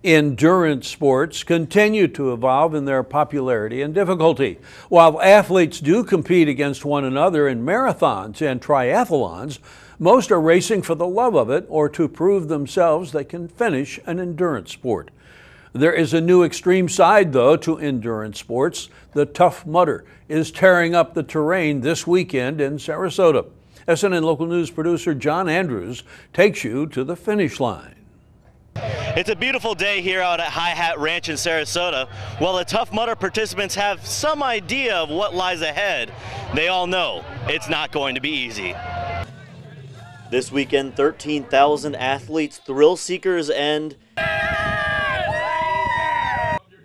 Endurance sports continue to evolve in their popularity and difficulty. While athletes do compete against one another in marathons and triathlons, most are racing for the love of it or to prove themselves they can finish an endurance sport. There is a new extreme side, though, to endurance sports. The Tough Mudder is tearing up the terrain this weekend in Sarasota. SNN local news producer John Andrews takes you to the finish line. It's a beautiful day here out at High Hat Ranch in Sarasota. While the Tough Mudder participants have some idea of what lies ahead, they all know it's not going to be easy. This weekend, 13,000 athletes, thrill seekers, and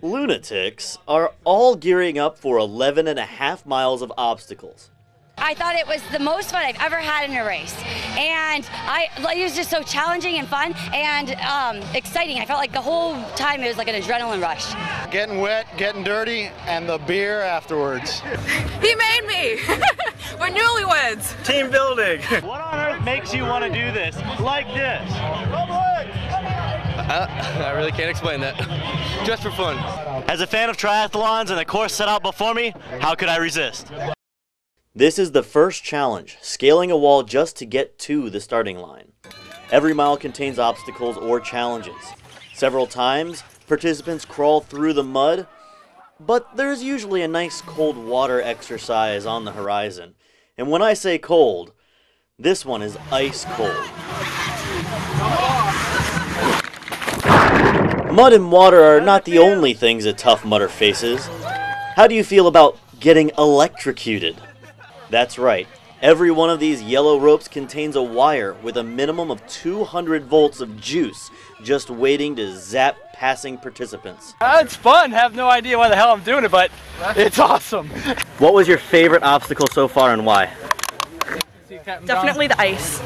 lunatics are all gearing up for 11.5 miles of obstacles. I thought it was the most fun I've ever had in a race, and it was just so challenging and fun and exciting. I felt like the whole time it was like an adrenaline rush. Getting wet, getting dirty, and the beer afterwards. He made me! We're newlyweds! Team building! What on earth makes you want to do this like this? I really can't explain that. Just for fun. As a fan of triathlons and the course set out before me, how could I resist? This is the first challenge, scaling a wall just to get to the starting line. Every mile contains obstacles or challenges. Several times, participants crawl through the mud, but there's usually a nice cold water exercise on the horizon. And when I say cold, this one is ice cold. Mud and water are not the only things a Tough Mudder faces. How do you feel about getting electrocuted? That's right. Every one of these yellow ropes contains a wire with a minimum of 200 volts of juice just waiting to zap passing participants. It's fun. Have no idea why the hell I'm doing it, but it's awesome. What was your favorite obstacle so far and why? Definitely the ice.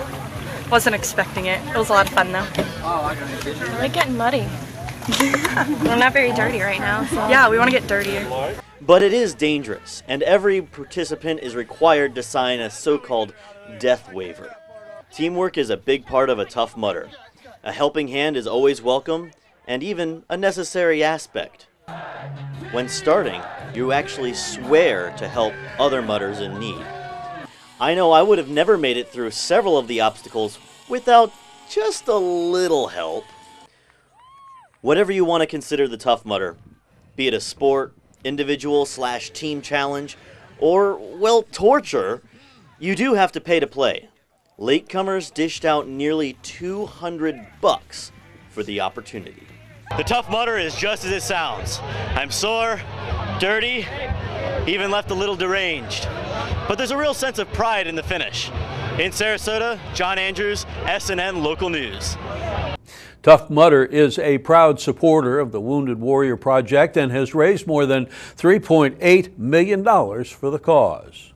Wasn't expecting it. It was a lot of fun though. I like getting muddy. We're not very dirty right now. So. Yeah, we want to get dirtier. But it is dangerous, and every participant is required to sign a so-called death waiver. Teamwork is a big part of a Tough Mudder. A helping hand is always welcome, and even a necessary aspect. When starting, you actually swear to help other mudders in need. I know I would have never made it through several of the obstacles without just a little help. Whatever you want to consider the Tough Mudder, be it a sport, individual/team challenge, or, well, torture, you do have to pay to play. Latecomers dished out nearly $200 for the opportunity. The Tough Mudder is just as it sounds. I'm sore, dirty, even left a little deranged. But there's a real sense of pride in the finish. In Sarasota, John Andrews, SNN Local News. Tough Mudder is a proud supporter of the Wounded Warrior Project and has raised more than $3.8 million for the cause.